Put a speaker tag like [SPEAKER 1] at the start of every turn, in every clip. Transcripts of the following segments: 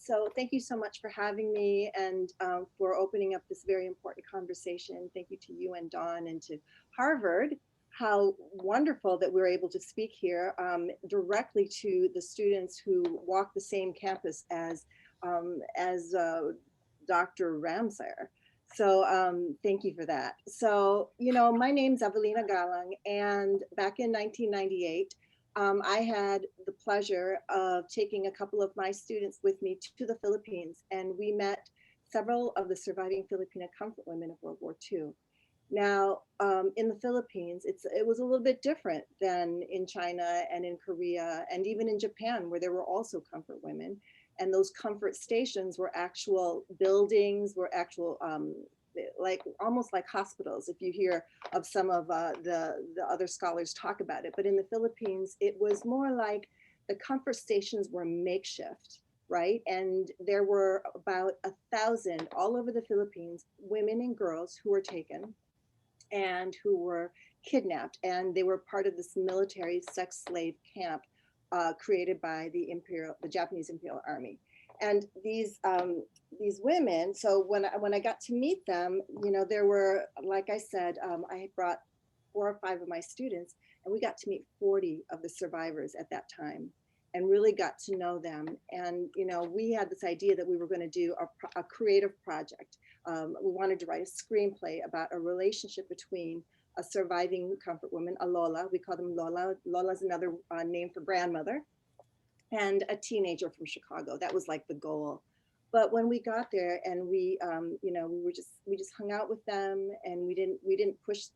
[SPEAKER 1] So thank you so much for having me and for opening up this very important conversation. Thank you to you and Dawn and to Harvard. How wonderful that we're able to speak here directly to the students who walk the same campus as Dr. Ramsayer. So thank you for that. So, you know, my name's Evelina Galang, and back in 1998, I had the pleasure of taking a couple of my students with me to the Philippines, and we met several of the surviving Filipino comfort women of World War II. Now, in the Philippines, it was a little bit different than in China and in Korea and even in Japan, where there were also comfort women. And those comfort stations were actual buildings, were actual like almost like hospitals, if you hear of some of the other scholars talk about it. But in the Philippines, it was more like the comfort stations were makeshift, right? And there were about 1,000 all over the Philippines, women and girls who were taken and who were kidnapped. And they were part of this military sex slave camp created by the Japanese Imperial Army. And these women, so when I got to meet them, you know, there were, like I said, I had brought 4 or 5 of my students, and we got to meet 40 of the survivors at that time and really got to know them. And, you know, we had this idea that we were going to do a creative project. We wanted to write a screenplay about a relationship between a surviving comfort woman, a Lola, we call them Lola. Lola's another name for grandmother, and a teenager from Chicago. That was like the goal. But when we got there and we, you know, we just hung out with them, and we didn't push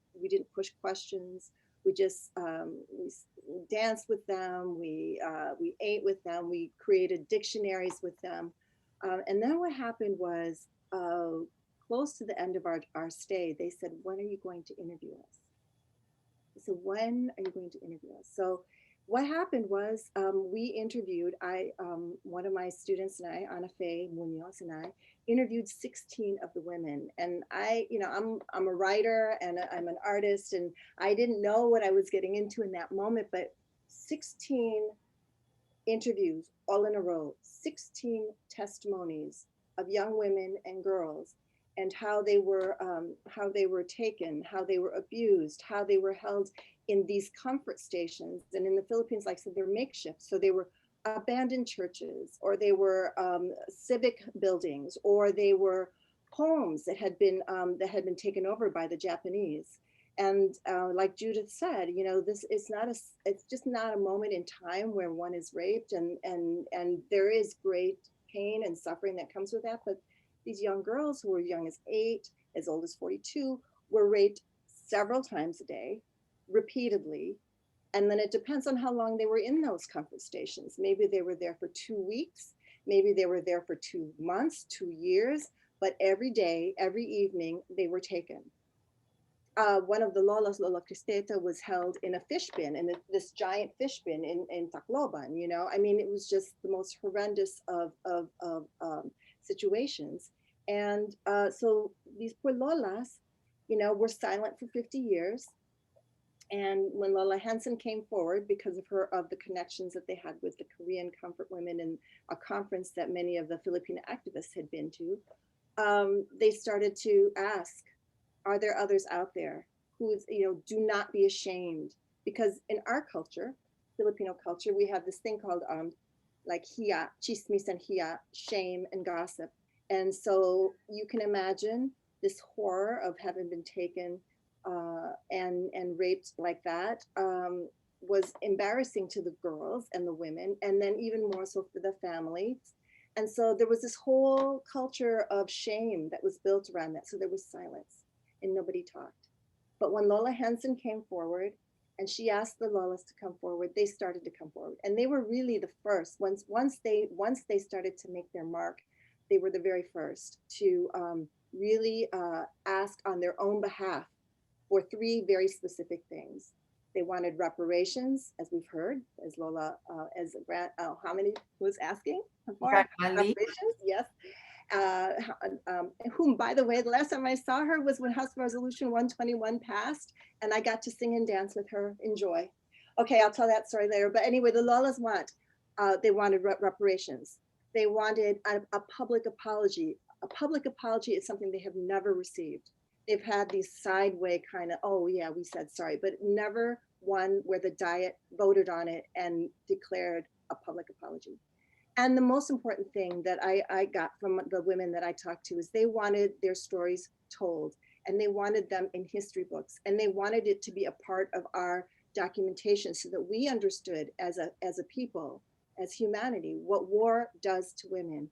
[SPEAKER 1] questions. We just we danced with them. We ate with them. We created dictionaries with them. And then what happened was, close to the end of our stay, they said, "When are you going to interview us?" So when are you going to interview us? So what happened was we interviewed, one of my students and I, Ana Fe Munoz, and I interviewed 16 of the women. And you know, I'm a writer and I'm an artist, and I didn't know what I was getting into in that moment, but 16 interviews all in a row, 16 testimonies of young women and girls, and how they were taken, how they were abused, how they were held in these comfort stations. And in the Philippines, like I said, they're makeshift. So they were abandoned churches, or they were civic buildings, or they were homes that had been taken over by the Japanese. And like Judith said, you know, it's just not a moment in time where one is raped, and there is great pain and suffering that comes with that. But these young girls who were young as 8, as old as 42, were raped several times a day, repeatedly. And then it depends on how long they were in those comfort stations. Maybe they were there for 2 weeks, maybe they were there for 2 months, 2 years, but every day, every evening, they were taken. One of the Lolas, Lola Cristeta, was held in a fish bin, in this giant fish bin in Tacloban. You know, I mean, it was just the most horrendous of situations. And so these poor Lolas, you know, were silent for 50 years. And when Lola Hansen came forward, because of the connections that they had with the Korean comfort women and a conference that many of the Filipino activists had been to, they started to ask, are there others out there who, you know, do not be ashamed? Because in our culture, Filipino culture, we have this thing called like hiya, chismis and hiya, shame and gossip. And so you can imagine this horror of having been taken and raped like that was embarrassing to the girls and the women, and then even more so for the families. And so there was this whole culture of shame that was built around that. So there was silence and nobody talked. But when Lola Hansen came forward and she asked the Lolas to come forward, they started to come forward. And they were really the first. Once they started to make their mark, they were the very first to really ask on their own behalf for 3 very specific things. They wanted reparations, as we've heard, as Lola, how many was asking for? Reparations, yes. Whom, by the way, the last time I saw her was when House Resolution 121 passed, and I got to sing and dance with her. Enjoy. Okay, I'll tell that story later. But anyway, the Lolas they wanted reparations. They wanted a public apology. A public apology is something they have never received. They've had these sideway kind of, oh yeah, we said sorry, but never one where the Diet voted on it and declared a public apology. And the most important thing that I got from the women that I talked to is they wanted their stories told, and they wanted them in history books, and they wanted it to be a part of our documentation so that we understood as a people, as humanity, what war does to women.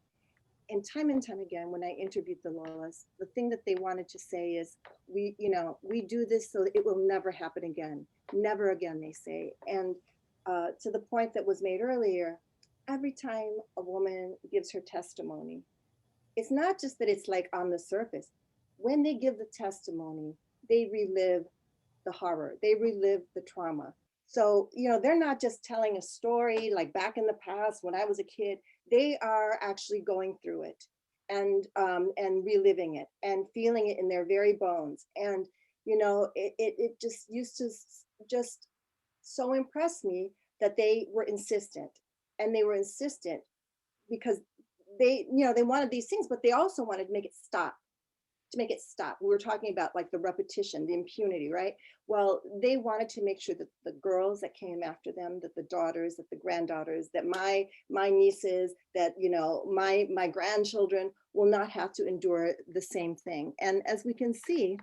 [SPEAKER 1] And time again, when I interviewed the Lolas, the thing that they wanted to say is, we do this so that it will never happen again. Never again, they say. And to the point that was made earlier, every time a woman gives her testimony, it's not just that it's like on the surface. When they give the testimony, they relive the horror, they relive the trauma. So, they're not just telling a story like back in the past when I was a kid. They are actually going through it and reliving it and feeling it in their very bones. And, it just used to just so impress me that they were insistent, and they were insistent because they wanted these things, but they also wanted to make it stop. We were talking about like the repetition, the impunity, right? Well, they wanted to make sure that the girls that came after them, that the daughters, that the granddaughters, that my nieces, that my grandchildren will not have to endure the same thing. And as we can see,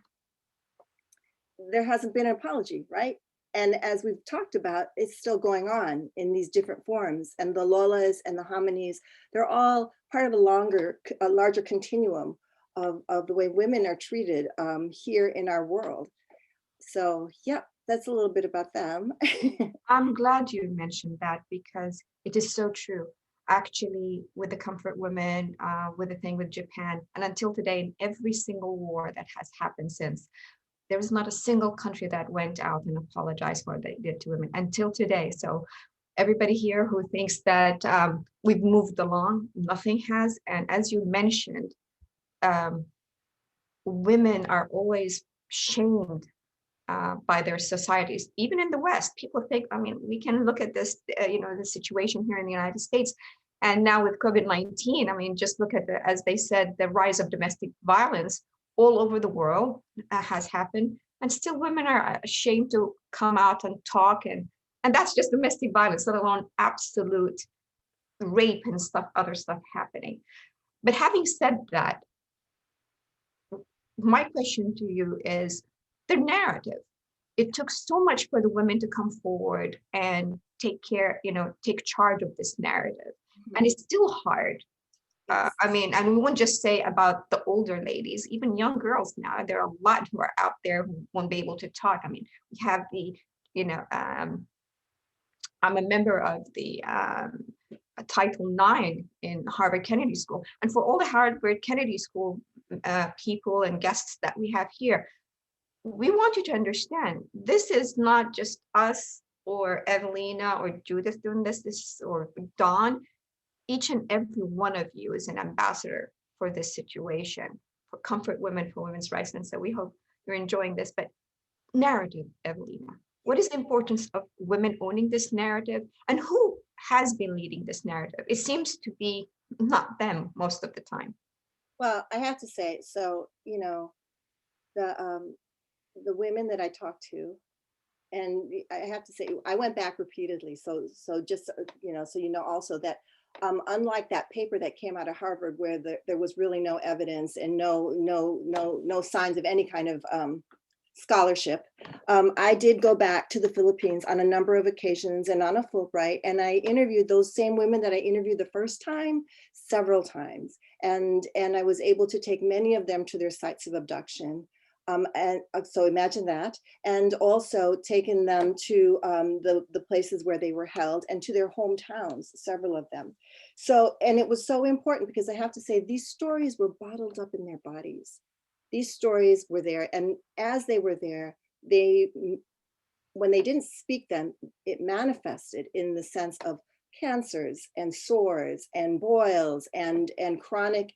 [SPEAKER 1] there hasn't been an apology, right? And as we've talked about, it's still going on in these different forms. And the Lolas and the Hominis, they're all part of a larger continuum of the way women are treated here in our world. So yeah, that's a little bit about them.
[SPEAKER 2] I'm glad you mentioned that because it is so true. Actually, with the comfort women, with the thing with Japan, and until today, in every single war that has happened since, there was not a single country that went out and apologized for what they did to women until today. So everybody here who thinks that we've moved along, nothing has. And as you mentioned, women are always shamed by their societies. Even in the West, people think, I mean, we can look at this, the situation here in the United States. And now with COVID-19, I mean, just look at as they said, the rise of domestic violence all over the world has happened. And still women are ashamed to come out and talk. And that's just domestic violence, let alone absolute rape and other stuff happening. But having said that, my question to you is the narrative. It took so much for the women to come forward and take charge of this narrative. And it's still hard.
[SPEAKER 1] Yes.
[SPEAKER 2] I mean, and we won't just say about the older ladies, even young girls now, there are a lot who are out there who won't be able to talk. I mean, we have I'm a member of the Title IX in Harvard Kennedy School. And for all the Harvard Kennedy School people and guests that we have here, we want you to understand, this is not just us or Evelina or Judith doing this or Dawn. Each and every one of you is an ambassador for this situation, for Comfort Women, for women's rights. And so we hope you're enjoying this. But narrative, Evelina, what is the importance of women owning this narrative, and who has been leading this narrative? It seems to be not them most of the time.
[SPEAKER 1] Well, I have to say, so, the women that I talked to, and I have to say, I went back repeatedly. So just, so also that unlike that paper that came out of Harvard where there was really no evidence and no signs of any kind of scholarship, I did go back to the Philippines on a number of occasions and on a Fulbright, and I interviewed those same women that I interviewed the first time several times, and I was able to take many of them to their sites of abduction. And so imagine that, and also taking them to the places where they were held and to their hometowns, several of them. So, and it was so important because I have to say, these stories were bottled up in their bodies. These stories were there, and as they were there, when they didn't speak them, it manifested in the sense of cancers and sores and boils and chronic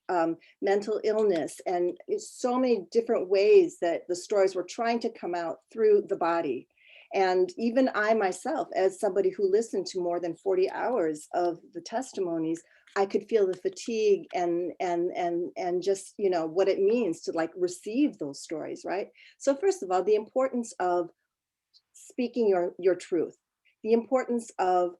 [SPEAKER 1] mental illness, and so many different ways that the stories were trying to come out through the body. And even I myself, as somebody who listened to more than 40 hours of the testimonies, I could feel the fatigue and just, you know, what it means to like receive those stories, right? So first of all, the importance of speaking your truth, the importance of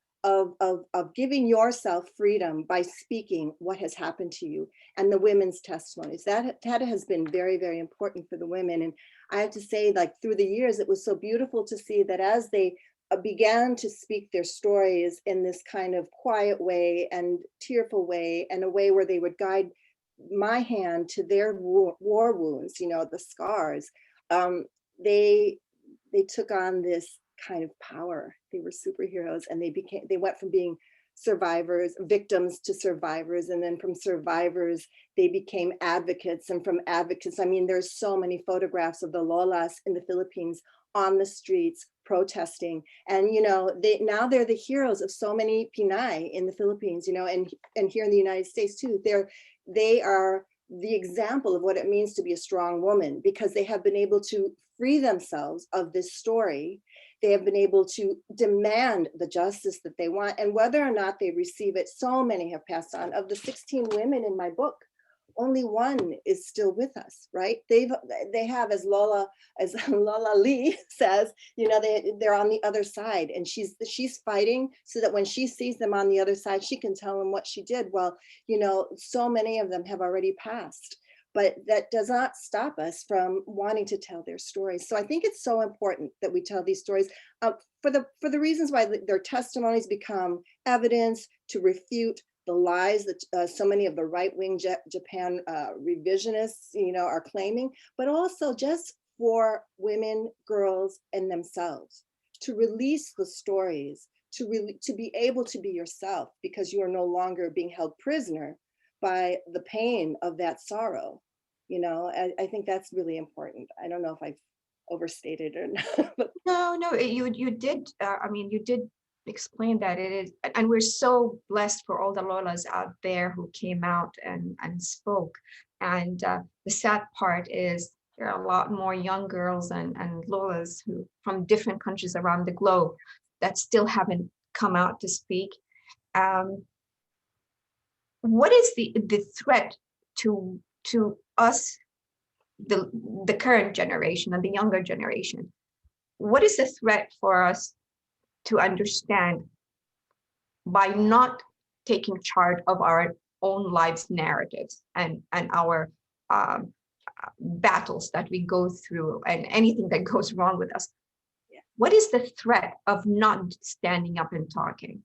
[SPEAKER 1] giving yourself freedom by speaking what has happened to you, and the women's testimonies. That has been very, very important for the women. And I have to say, like through the years, it was so beautiful to see that as they began to speak their stories in this kind of quiet way and tearful way, and a way where they would guide my hand to their war wounds, you know, the scars. Um, they they took on this kind of power. They were superheroes, and they went from being survivors, victims, to survivors, and then from survivors they became advocates, and from advocates, I mean, there's so many photographs of the Lolas in the Philippines on the streets protesting. And you know, they're the heroes of so many Pinay in the Philippines, you know, and here in the United States too. They are the example of what it means to be a strong woman, because they have been able to free themselves of this story. They have been able to demand the justice that they want, and whether or not they receive it, so many have passed on. Of the 16 women in my book, only one is still with us, right? They have, as Lola Lee says, you know, they're on the other side, and she's fighting so that when she sees them on the other side, she can tell them what she did. Well, you know, so many of them have already passed, but that does not stop us from wanting to tell their stories. So I think it's so important that we tell these stories for the reasons why their testimonies become evidence to refute the lies that so many of the right-wing Japan revisionists, you know, are claiming, but also just for women, girls, and themselves to release the stories, to be able to be yourself, because you are no longer being held prisoner by the pain of that sorrow. You know, I think that's really important. I don't know if I've overstated or not, but
[SPEAKER 2] No, you did. I mean, you did explain that it is, and we're so blessed for all the Lolas out there who came out and spoke. And the sad part is there are a lot more young girls and Lolas who from different countries around the globe that still haven't come out to speak. Um, what is the threat to us, the current generation and the younger generation? What is the threat for us to understand by not taking charge of our own lives narratives and our battles that we go through and anything that goes wrong with us?
[SPEAKER 1] yeah.
[SPEAKER 2] What is the threat of not standing up and talking?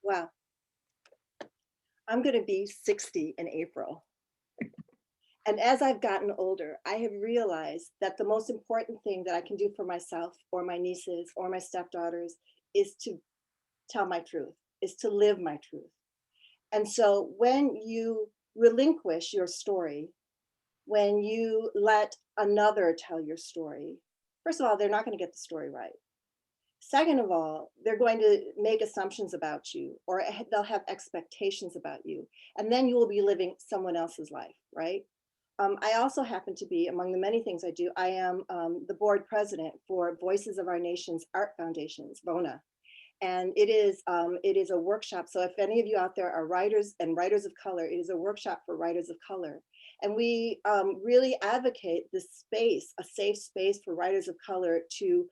[SPEAKER 1] Wow. I'm going to be 60 in April. And as I've gotten older, I have realized that the most important thing that I can do for myself or my nieces or my stepdaughters is to tell my truth, is to live my truth. And so when you relinquish your story, when you let another tell your story, first of all, they're not going to get the story right. Second of all, they're going to make assumptions about you, or they'll have expectations about you. And then you will be living someone else's life, right? I also happen to be, among the many things I do, I am the board president for Voices of Our Nation's Art Foundations, VONA. And it is a workshop. So if any of you out there are writers and writers of color, it is a workshop for writers of color. And we really advocate this space, a safe space for writers of color to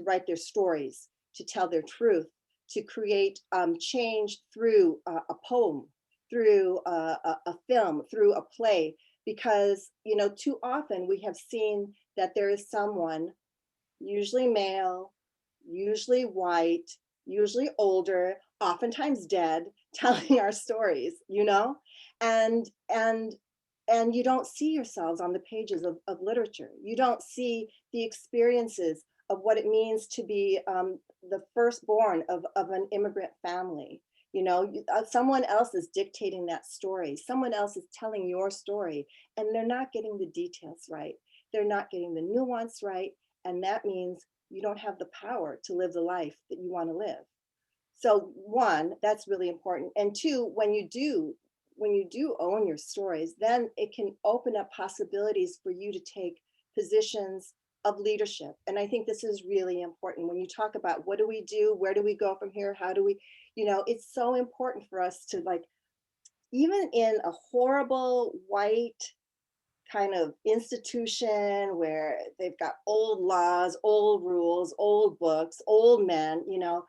[SPEAKER 1] write their stories, to tell their truth, to create change through a poem, through a film, through a play. Because, you know, too often we have seen that there is someone, usually male, usually white, usually older, oftentimes dead, telling our stories, you know, and you don't see yourselves on the pages of literature. You don't see the experiences of what it means to be the firstborn of an immigrant family. You know, someone else is dictating that story. Someone else is telling your story, and they're not getting the details right. They're not getting the nuance right. And that means you don't have the power to live the life that you want to live. So one, that's really important. And two, when you do own your stories, then it can open up possibilities for you to take positions of leadership. And I think this is really important when you talk about what do we do, where do we go from here, how do we, You know, it's so important for us to like, even in a horrible white kind of institution where they've got old laws, old rules, old books, old men, you know,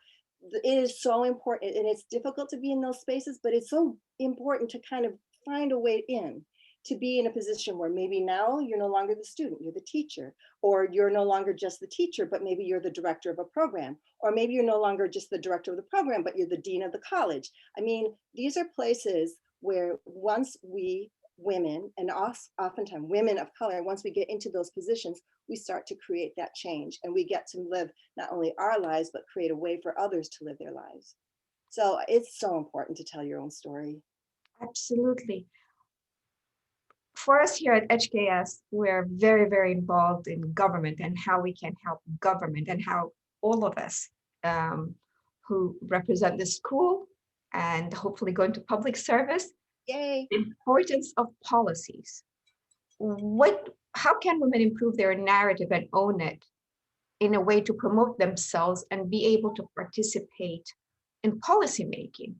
[SPEAKER 1] it is so important. And it's difficult to be in those spaces, but it's so important to kind of find a way in, to be in a position where maybe now you're no longer the student, you're the teacher, or you're no longer just the teacher, but maybe you're the director of a program, or maybe you're no longer just the director of the program, but you're the dean of the college. I mean, these are places where once we women, and oftentimes women of color, once we get into those positions, we start to create that change, and we get to live not only our lives, but create a way for others to live their lives. So it's so important to tell your own story.
[SPEAKER 2] Absolutely. For us here at HKS, we're very, very involved in government and how we can help government, and how all of us who represent the school and hopefully go into public service,
[SPEAKER 1] Yay.
[SPEAKER 2] the importance of policies. How can women improve their narrative and own it in a way to promote themselves and be able to participate in policy making?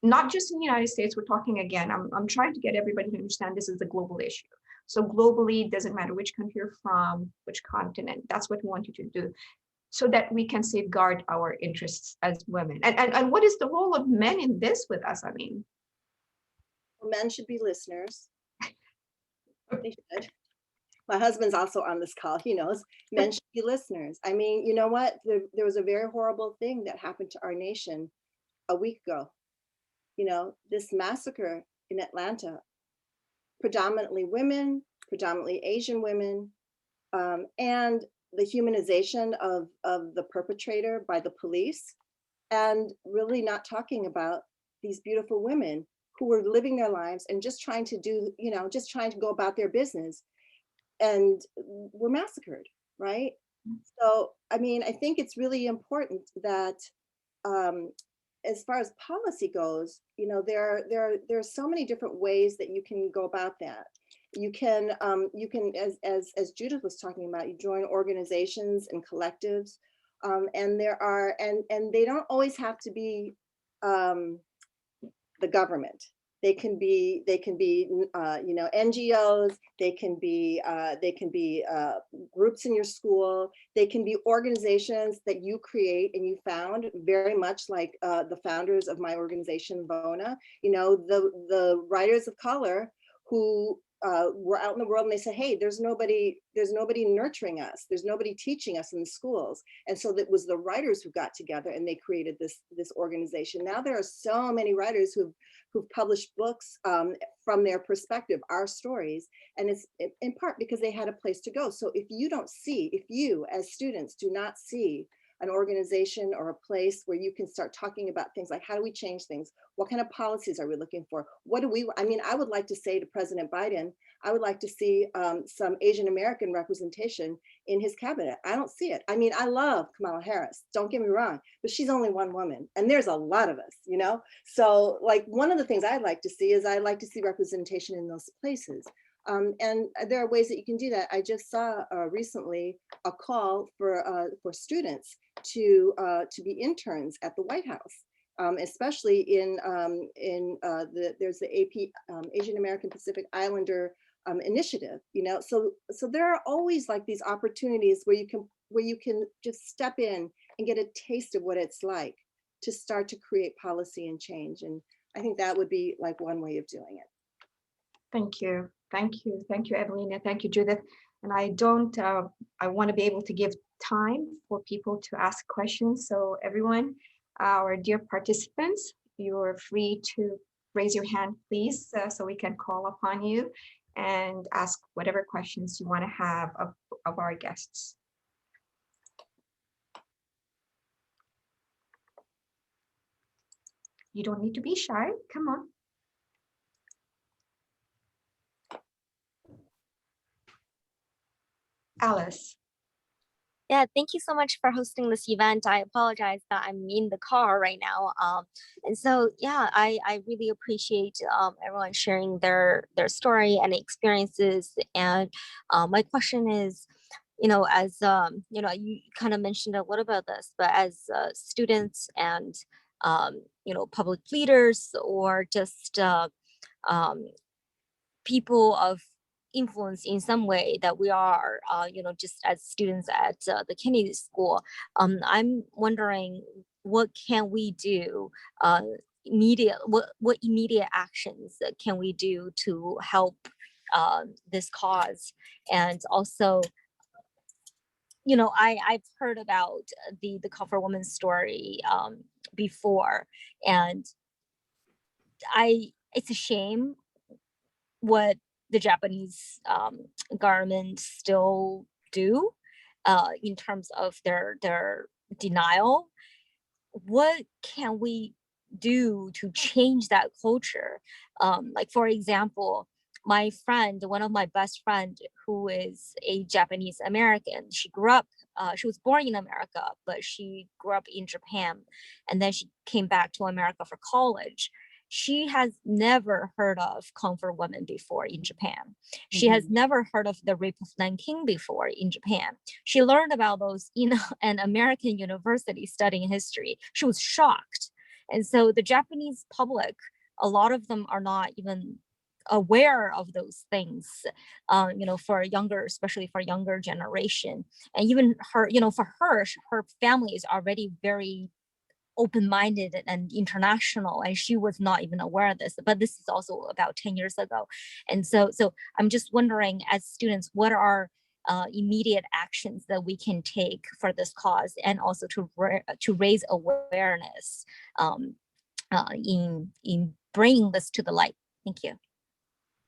[SPEAKER 2] Not just in the United States, we're talking again, I'm trying to get everybody to understand this is a global issue. So globally, it doesn't matter which country you're from, which continent, that's what we want you to do, so that we can safeguard our interests as women. And what is the role of men in this with us? I mean,
[SPEAKER 1] Men should be listeners. They should. My husband's also on this call, he knows. Men should be listeners. I mean, you know what? There was a very horrible thing that happened to our nation a week ago. You know, this massacre in Atlanta, predominantly women, predominantly Asian women, and the humanization of the perpetrator by the police, and really not talking about these beautiful women who were living their lives and just trying to do, you know, just trying to go about their business, and were massacred, right? So, I mean, I think it's really important that as far as policy goes, you know, there are so many different ways that you can go about that. You can as Judith was talking about, you join organizations and collectives, and there are and they don't always have to be the government. They can be you know, NGOs. They can be groups in your school. They can be organizations that you create and you found, very much like the founders of my organization, Bona. You know, the writers of color who were out in the world, and they said, hey, there's nobody nurturing us, there's nobody teaching us in the schools. And so that was the writers who got together and they created this organization. Now there are so many writers who've published books from their perspective, our stories, and it's in part because they had a place to go. So if you as students do not see an organization or a place where you can start talking about things like, how do we change things? What kind of policies are we looking for? I mean, I would like to say to President Biden, I would like to see some Asian American representation in his cabinet. I don't see it. I mean, I love Kamala Harris, don't get me wrong, but she's only one woman and there's a lot of us, you know? So like, one of the things I'd like to see is I'd like to see representation in those places. And there are ways that you can do that. I just saw recently a call for students to be interns at the White House, especially there's the AP Asian American Pacific Islander initiative. You know, so there are always like these opportunities where you can just step in and get a taste of what it's like to start to create policy and change. And I think that would be like one way of doing it.
[SPEAKER 2] thank you. Thank you. Thank you, Evelina. Thank you, Judith. And I want to be able to give time for people to ask questions. So everyone, our dear participants, you're free to raise your hand, please, so we can call upon you and ask whatever questions you want to have of our guests. You don't need to be shy. Come on. Alice.
[SPEAKER 3] Yeah, thank you so much for hosting this event. I apologize that I'm in the car right now. And so, yeah, I really appreciate everyone sharing their story and experiences. And my question is, you know, as you know, you kind of mentioned a little bit of this, but as students and public leaders or just people of influence in some way that we are, just as students at the Kennedy School. I'm wondering, what can we do? What immediate actions can we do to help this cause? And also, I've heard about the Comfort Woman story before, and it's a shame what the Japanese government still do in terms of their denial. What can we do to change that culture? Like, for example, my friend, one of my best friend, who is a Japanese American, she was born in America, but she grew up in Japan, and then she came back to America for college. She has never heard of Comfort Women before in Japan. She has never heard of the rape of Nanking before in Japan. She learned about those in an American university studying history. She was shocked. And so the Japanese public, a lot of them are not even aware of those things, for younger, especially for younger generation. And even her, for her family is already very open-minded and international, and she was not even aware of this. But this is also about 10 years ago. And so I'm just wondering, as students, what are immediate actions that we can take for this cause, and also to raise awareness in bringing this to the light? Thank you.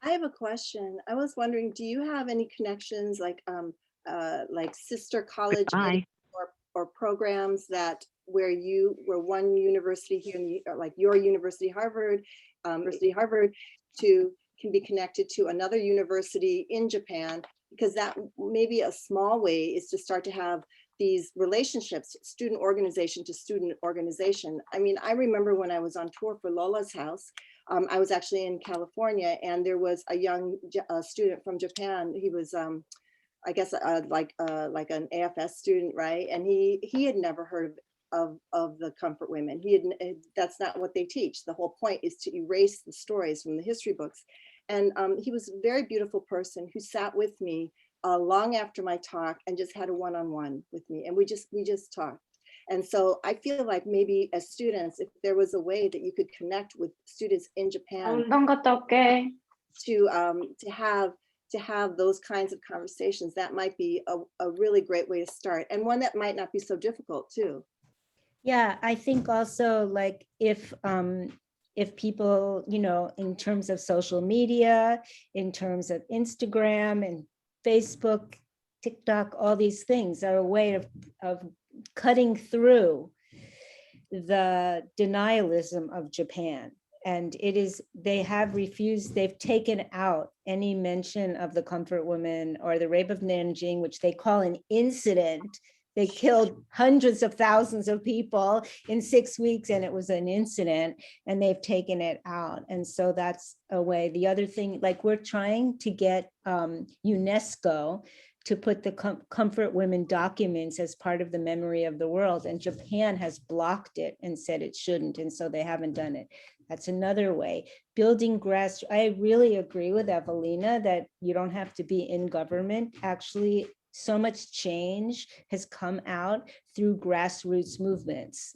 [SPEAKER 1] I have a question. I was wondering, do you have any connections like sister colleges or programs that where one university here like your university, Harvard, can be connected to another university in Japan? Because that maybe a small way is to start to have these relationships, student organization to student organization. I mean, I remember when I was on tour for Lola's house, I was actually in California, and there was a young student from Japan. He was, I guess, like an AFS student, right? And he had never heard of the Comfort Women. That's not what they teach. The whole point is to erase the stories from the history books. And he was a very beautiful person who sat with me long after my talk and just had a one-on-one with me, and we just talked. And so I feel like maybe as students, if there was a way that you could connect with students in Japan to have those kinds of conversations, that might be a really great way to start, and one that might not be so difficult too.
[SPEAKER 4] Yeah, I think also, like, if people, in terms of social media, in terms of Instagram and Facebook, TikTok, all these things are a way of cutting through the denialism of Japan. And they've taken out any mention of the Comfort Women or the rape of Nanjing, which they call an incident. They killed hundreds of thousands of people in 6 weeks, and it was an incident, and they've taken it out. And so that's a way. The other thing, like, we're trying to get UNESCO to put the Comfort Women documents as part of the memory of the world, and Japan has blocked it and said it shouldn't, and so they haven't done it. That's another way. Building I really agree with Evelina that you don't have to be in government. Actually, so much change has come out through grassroots movements.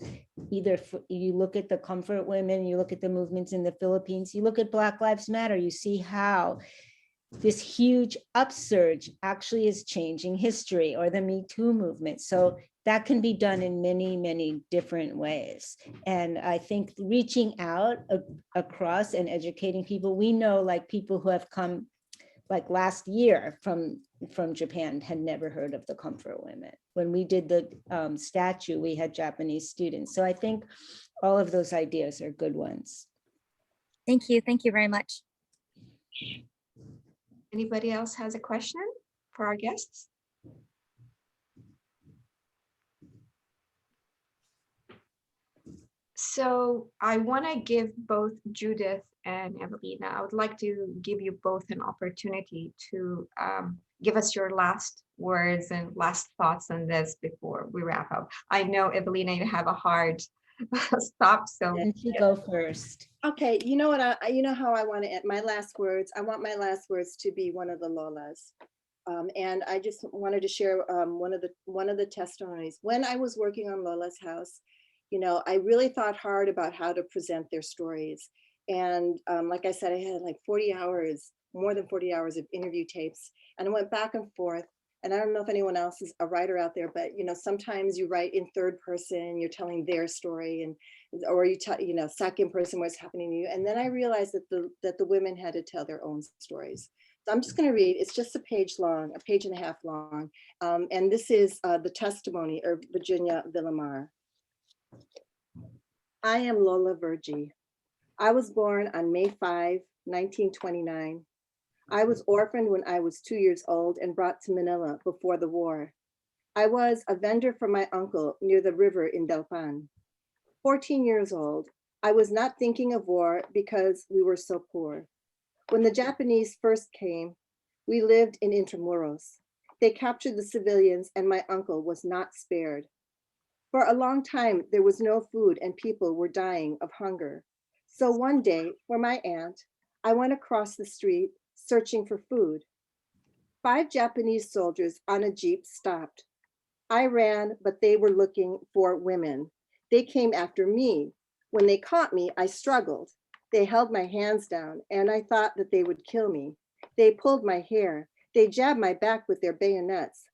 [SPEAKER 4] Either you look at the Comfort Women, you look at the movements in the Philippines, you look at Black Lives Matter, you see how this huge upsurge actually is changing history, or the Me Too movement. So that can be done in many, many different ways. And I think reaching out across and educating people, we know, like, people who have come, like last year from Japan, had never heard of the Comfort Women. When we did the statue, we had Japanese students. So I think all of those ideas are good ones.
[SPEAKER 3] Thank you. Thank you very much.
[SPEAKER 2] Anybody else has a question for our guests? So I want to give both Judith and Evelina, I would like to give you both an opportunity to give us your last words and last thoughts on this before we wrap up. I know, Evelina, you have a hard stop. So
[SPEAKER 4] And she go first.
[SPEAKER 1] Okay, you know what? You know how I want to end my last words. I want my last words to be one of the Lolas, and I just wanted to share one of the testimonies. When I was working on Lola's house, you know, I really thought hard about how to present their stories, and like I said, I had like 40 hours, more than 40 hours of interview tapes, and I went back and forth. And I don't know if anyone else is a writer out there, but you know, sometimes you write in third person, you're telling their story, and or you tell, you know, second person what's happening to you. And then I realized that the women had to tell their own stories. So I'm just going to read. It's just a page long, a page and a half long, and this is the testimony of Virginia Villamar. I am Lola Virgie. I was born on May 5, 1929. I was orphaned when I was 2 years old and brought to Manila before the war. I was a vendor for my uncle near the river in Delpan. 14 years old, I was not thinking of war because we were so poor. When the Japanese first came, we lived in Intramuros. They captured the civilians and my uncle was not spared. For a long time, there was no food and people were dying of hunger. So one day, for my aunt, I went across the street searching for food. 5 Japanese soldiers on a jeep stopped. I ran, but they were looking for women. They came after me. When they caught me, I struggled. They held my hands down and I thought that they would kill me. They pulled my hair. They jabbed my back with their bayonets.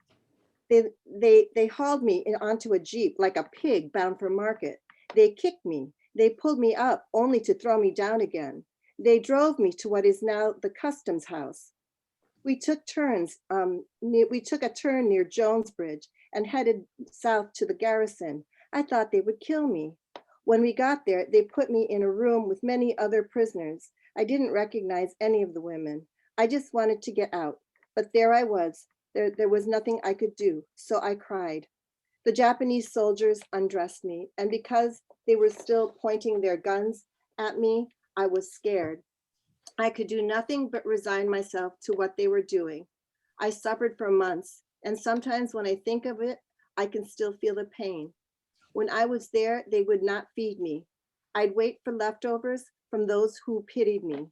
[SPEAKER 1] They hauled me onto a jeep like a pig bound for market. They kicked me. They pulled me up only to throw me down again. They drove me to what is now the customs house. We took a turn near Jones Bridge and headed south to the garrison. I thought they would kill me. When we got there, they put me in a room with many other prisoners. I didn't recognize any of the women. I just wanted to get out, but there I was. There was nothing I could do, so I cried. The Japanese soldiers undressed me, and because they were still pointing their guns at me, I was scared. I could do nothing but resign myself to what they were doing. I suffered for months, and sometimes when I think of it, I can still feel the pain. When I was there, they would not feed me. I'd wait for leftovers from those who pitied me.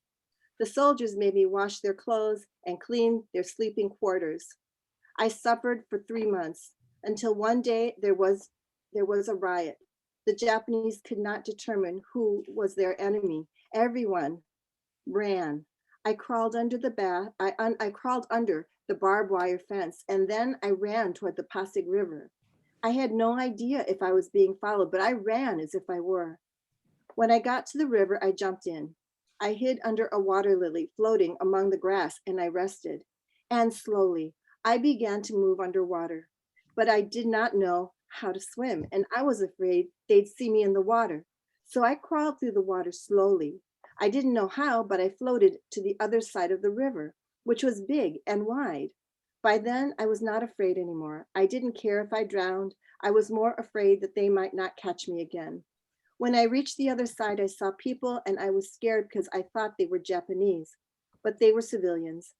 [SPEAKER 1] The soldiers made me wash their clothes and clean their sleeping quarters. I suffered for 3 months until one day there was a riot. The Japanese could not determine who was their enemy. Everyone ran. I crawled under I crawled under the barbed wire fence, and then I ran toward the Pasig River. I had no idea if I was being followed, but I ran as if I were. When I got to the river, I jumped in. I hid under a water lily floating among the grass, and I rested. And slowly, I began to move underwater, but I did not know how to swim, and I was afraid they'd see me in the water. So I crawled through the water slowly. I didn't know how, but I floated to the other side of the river, which was big and wide. By then, I was not afraid anymore. I didn't care if I drowned. I was more afraid that they might not catch me again. When I reached the other side, I saw people and I was scared because I thought they were Japanese, but they were civilians.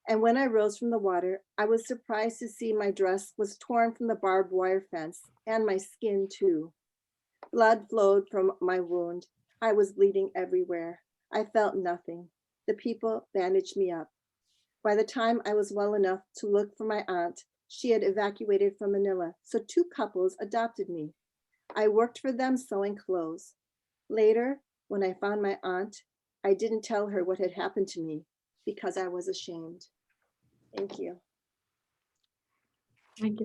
[SPEAKER 1] And when I rose from the water, I was surprised to see my dress was torn from the barbed wire fence and my skin too. Blood flowed from my wound. I was bleeding everywhere. I felt nothing. The people bandaged me up. By the time I was well enough to look for my aunt, she had evacuated from Manila, so 2 couples adopted me. I worked for them sewing clothes. Later, when I found my aunt, I didn't tell her what had happened to me because I was ashamed. Thank you.
[SPEAKER 2] Thank you.